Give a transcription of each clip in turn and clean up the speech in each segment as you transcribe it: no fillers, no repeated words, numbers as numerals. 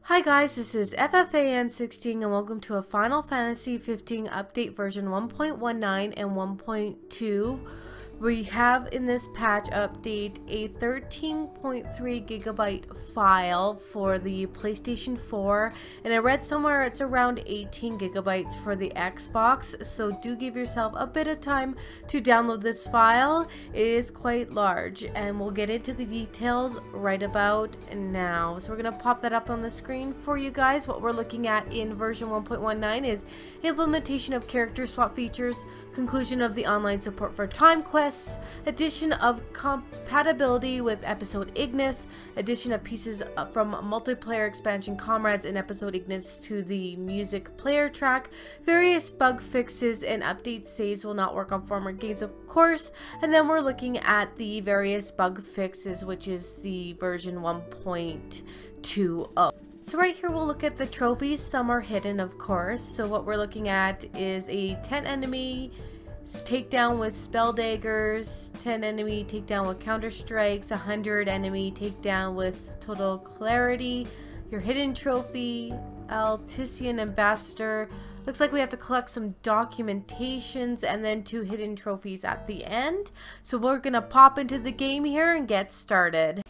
Hi guys, this is FFAN16 and welcome to a Final Fantasy 15 update version 1.19 and 1.2. We have in this patch update a 13.3 gigabyte file for the PlayStation 4, and I read somewhere it's around 18 gigabytes for the Xbox, so do give yourself a bit of time to download this file. It is quite large, and we'll get into the details right about now. So we're going to pop that up on the screen for you guys. What we're looking at in version 1.19 is implementation of character swap features, conclusion of the online support for time quests, addition of compatibility with episode Ignis, addition of pieces from multiplayer expansion Comrades in episode Ignis to the music player track, various bug fixes and update saves will not work on former games of course, and then we're looking at the various bug fixes, which is the version 1.20. So right here we'll look at the trophies. Some are hidden, of course. So what we're looking at is a 10 enemy takedown with spell daggers, 10 enemy takedown with counter strikes, 100 enemy takedown with total clarity, your hidden trophy, Altician Ambassador. Looks like we have to collect some documentations and then 2 hidden trophies at the end. So we're gonna pop into the game here and get started.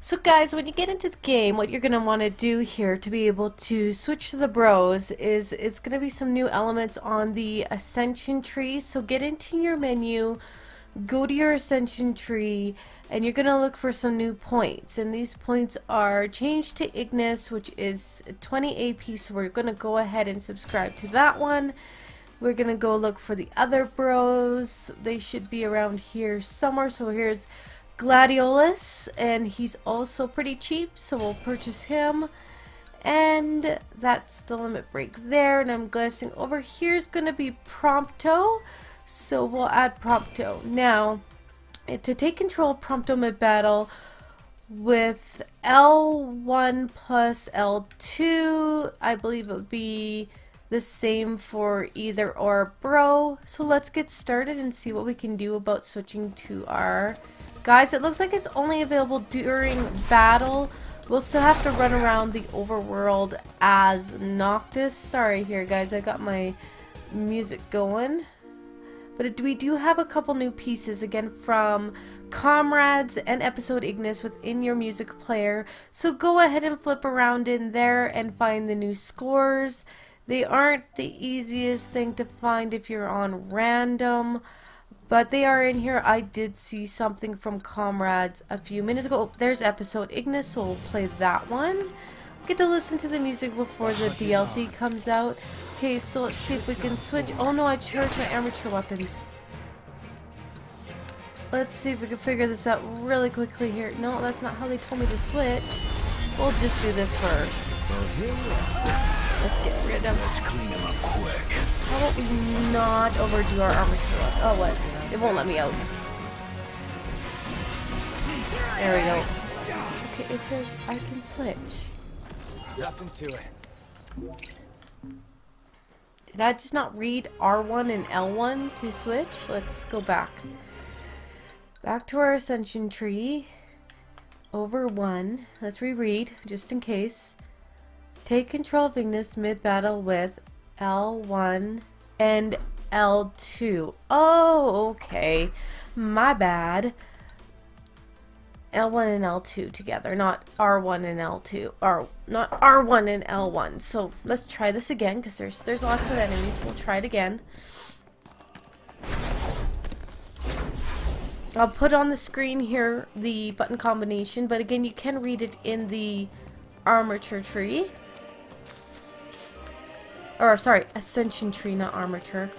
So guys, when you get into the game, what you're going to want to do here to be able to switch to the bros is it's going to be some new elements on the Ascension tree. So get into your menu, go to your Ascension tree, and you're going to look for some new points. And these points are changed to Ignis, which is 20 AP, so we're going to go ahead and subscribe to that one. We're going to go look for the other bros. They should be around here somewhere. So here's Gladiolus, and he's also pretty cheap, so we'll purchase him. And that's the limit break there, and I'm guessing over here is going to be Prompto, so we'll add Prompto. Now, to take control of Prompto mid-battle with L1 plus L2, I believe it would be the same for either or bro. So let's get started and see what we can do about switching to our guys. It looks like it's only available during battle. We'll still have to run around the overworld as Noctis. Sorry here guys, I got my music going. But we do have a couple new pieces again from Comrades and episode Ignis within your music player. So go ahead and flip around in there and find the new scores. They aren't the easiest thing to find if you're on random, but they are in here. I did see something from Comrades a few minutes ago. Oh, there's episode Ignis, so we'll play that one. Get to listen to the music before the DLC comes out. Okay, so let's see if we can switch. Oh no, I charged my amateur weapons. Let's see if we can figure this out really quickly here. No, that's not how they told me to switch. We'll just do this first. Let's get rid of it. Let's clean him up quick. How about we not overdo our armature weapon? Oh, what? It won't let me out. There we go. Okay, it says I can switch. Nothing to it. Did I just not read R1 and L1 to switch? Let's go back. Back to our Ascension tree. Over 1. Let's reread, just in case. Take control of Ignis mid-battle with L1 and L2. Oh, okay. My bad. L1 and L2 together, not R1 and L2. Or not R1 and L1. So let's try this again, because there's lots of enemies. We'll try it again. I'll put on the screen here the button combination, but again, you can read it in the armature tree. Or, sorry, Ascension tree, not armature.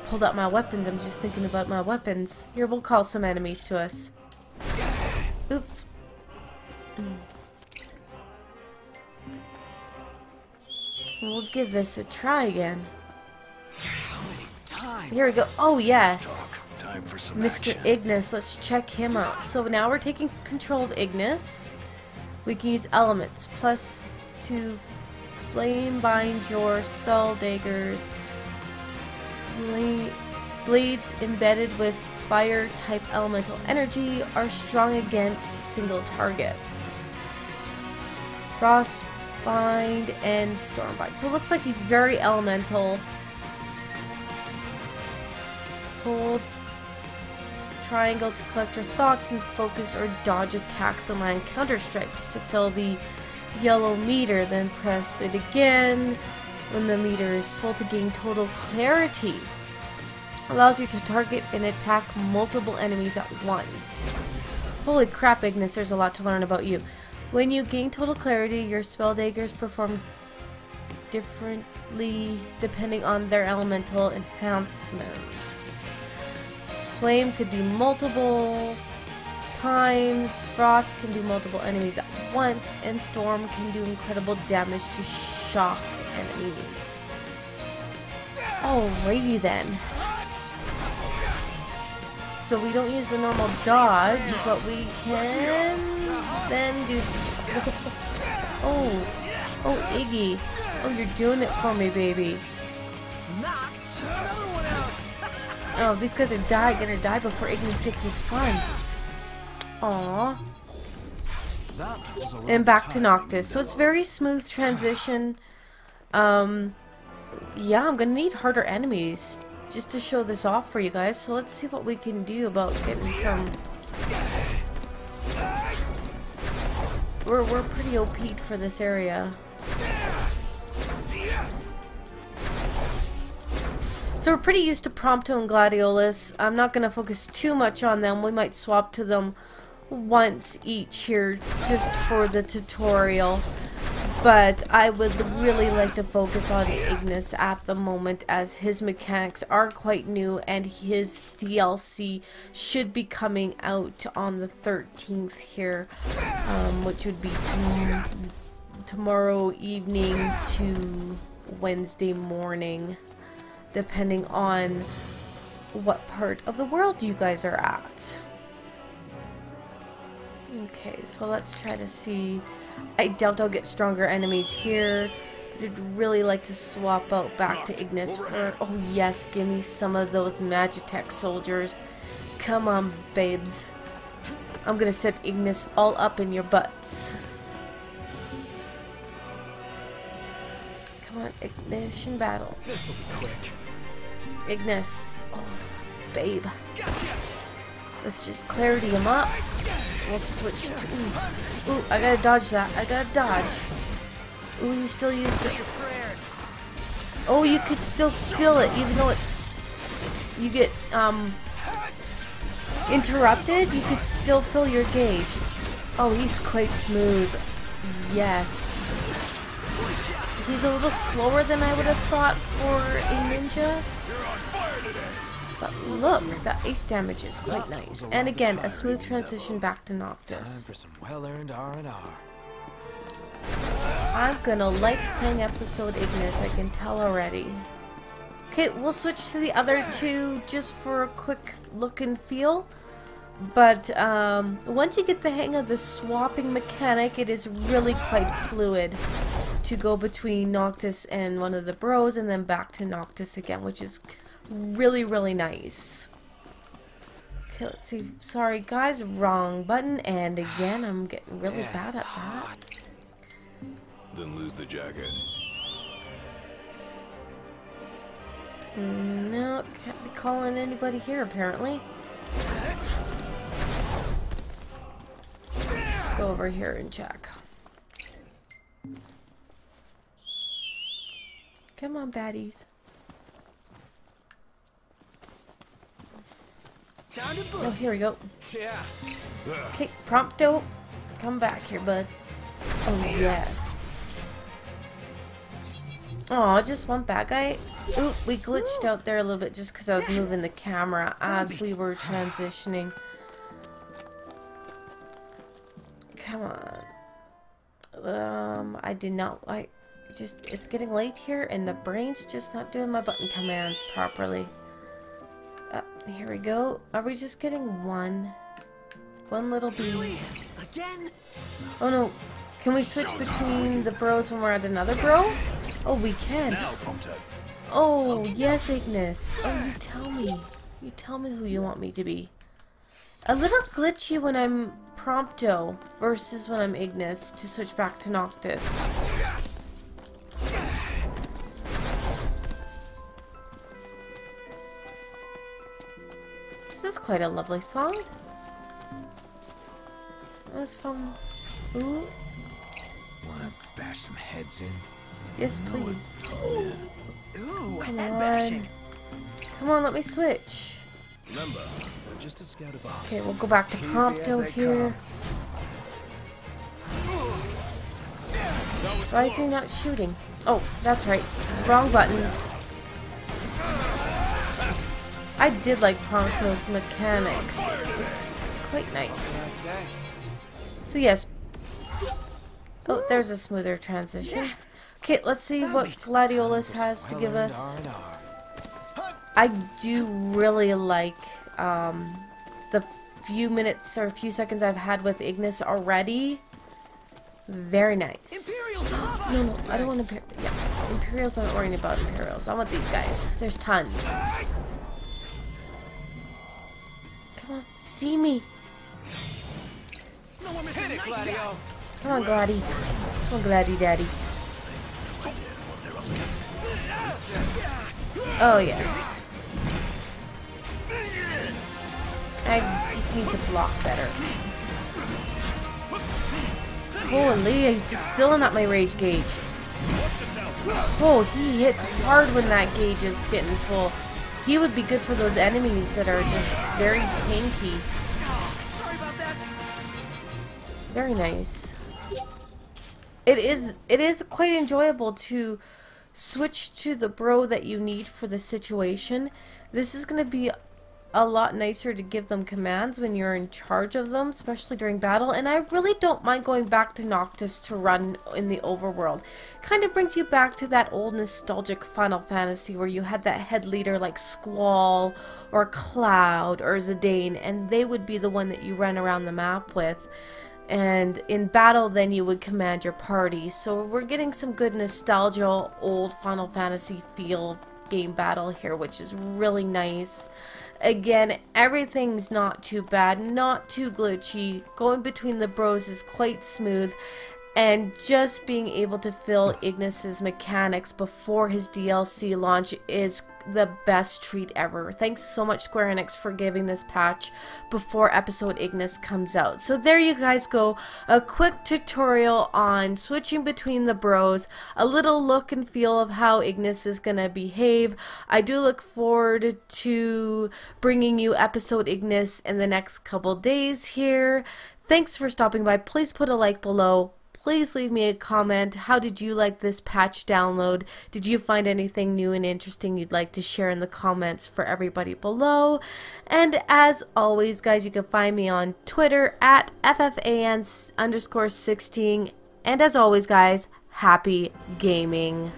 Pulled out my weapons. I'm just thinking about my weapons. Here, we'll call some enemies to us. Oops. We'll give this a try again. How many times? Here we go. Oh, yes. Time for some Mr. action. Ignis. Let's check him out. So now we're taking control of Ignis. We can use elements. Plus 2 flame bind your spell daggers. Blades embedded with fire type elemental energy are strong against single targets. Frostbind, and Stormbind. So it looks like he's very elemental. Hold triangle to collect your thoughts and focus or dodge attacks and land counter strikes to fill the yellow meter. Then press it again when the meter is full to gain total clarity. Allows you to target and attack multiple enemies at once. Holy crap, Ignis, there's a lot to learn about you. When you gain total clarity, your spell daggers perform differently depending on their elemental enhancements. Flame could do multiple times, Frost can do multiple enemies at once, and Storm can do incredible damage to shock enemies. Alrighty then. So we don't use the normal dodge, but we can then do... Oh, Iggy. Oh, you're doing it for me, baby. Knocked another one out. Oh, these guys are gonna die before Ignis gets his fun. Aww. And back to Noctis. So it's very smooth transition. Yeah, I'm gonna need harder enemies just to show this off for you guys. So let's see what we can do about getting some... We're pretty OP'd for this area. So we're pretty used to Prompto and Gladiolus. I'm not going to focus too much on them. We might swap to them once each here just for the tutorial. But I would really like to focus on Ignis at the moment, as his mechanics are quite new and his DLC should be coming out on the 13th here, which would be tomorrow evening to Wednesday morning, depending on what part of the world you guys are at. Okay, so let's try to see. I doubt I'll get stronger enemies here, but I'd really like to swap out back to Ignis for... Oh yes, give me some of those Magitech soldiers. Come on, babes. I'm gonna set Ignis all up in your butts. Come on, ignition battle. This'll be quick. Ignis. Oh, babe. Let's just clarity him up. We'll switch to... Ooh, I gotta dodge that. I gotta dodge. Ooh, you still use it. Oh, you could still feel it, even though it's... You get, interrupted, you could still feel your gauge. Oh, he's quite smooth. Yes. He's a little slower than I would have thought for a ninja. But look, that ace damage is quite nice. And again, a smooth transition back to Noctis. Time for some well-earned R&R. I'm gonna like playing episode Ignis, I can tell already. Okay, we'll switch to the other two just for a quick look and feel. But once you get the hang of the swapping mechanic, it is really quite fluid to go between Noctis and one of the bros and then back to Noctis again, which is really, really nice. Okay, let's see. Sorry guys, wrong button, and again I'm getting really bad at that. Then lose the jacket. No, can't be calling anybody here apparently. Let's go over here and check. Come on, baddies. Oh, here we go. Yeah. Okay, Prompto, come back here, bud. Oh, yes. Oh, just one bad guy. Oop, we glitched out there a little bit just because I was moving the camera as we were transitioning. Come on. I did not like... it's getting late here and the brain's just not doing my button commands properly. Here we go. Are we just getting one little bee? Again? Oh no. Can we switch between the bros when we're at another bro? Oh, we can. Oh, yes, Ignis. Oh, you tell me. You tell me who you want me to be. A little glitchy when I'm Prompto versus when I'm Ignis to switch back to Noctis. This is quite a lovely song. That's from... Ooh. Wanna bash some heads in? Yes, please. Ooh, Come head on. bashing. Come on, let me switch. Remember, we're just a scout of ours. Okay, we'll go back to Easy as Prompto they here. That was Why is he not shooting? Oh, that's right. Wrong button. I did like Prompto's mechanics. It's quite nice. So yes. Oh, there's a smoother transition. Okay, let's see what Gladiolus has to give us. I do really like the few minutes or few seconds I've had with Ignis already. Very nice. No, I don't want Imperials. Yeah, Imperials, I'm not worrying about Imperials. I want these guys. There's tons. Come on, see me. Hit it, Gladio. Come on, Gladdy. Come on, Gladdy Daddy. Oh, yes. I just need to block better. Holy, he's just filling up my rage gauge. Oh, he hits hard when that gauge is getting full. He would be good for those enemies that are just very tanky. Sorry about that. Very nice. It is quite enjoyable to switch to the bro that you need for the situation. This is going to be a lot nicer to give them commands when you're in charge of them, especially during battle. And I really don't mind going back to Noctis to run in the overworld. Kind of brings you back to that old nostalgic Final Fantasy where you had that head leader like Squall or Cloud or Zidane, and they would be the one that you ran around the map with. And in battle, then you would command your party. So we're getting some good nostalgia, old Final Fantasy feel game battle here, which is really nice. Again, everything's not too bad, not too glitchy. Going between the bros is quite smooth. And just being able to fill Ignis's mechanics before his DLC launch is the best treat ever. Thanks so much, Square Enix, for giving this patch before episode Ignis comes out. So there you guys go. A quick tutorial on switching between the bros. A little look and feel of how Ignis is going to behave. I do look forward to bringing you episode Ignis in the next couple days here. Thanks for stopping by. Please put a like below. Please leave me a comment. How did you like this patch download? Did you find anything new and interesting you'd like to share in the comments for everybody below? And as always, guys, you can find me on Twitter at @FFAN_16. And as always, guys, happy gaming.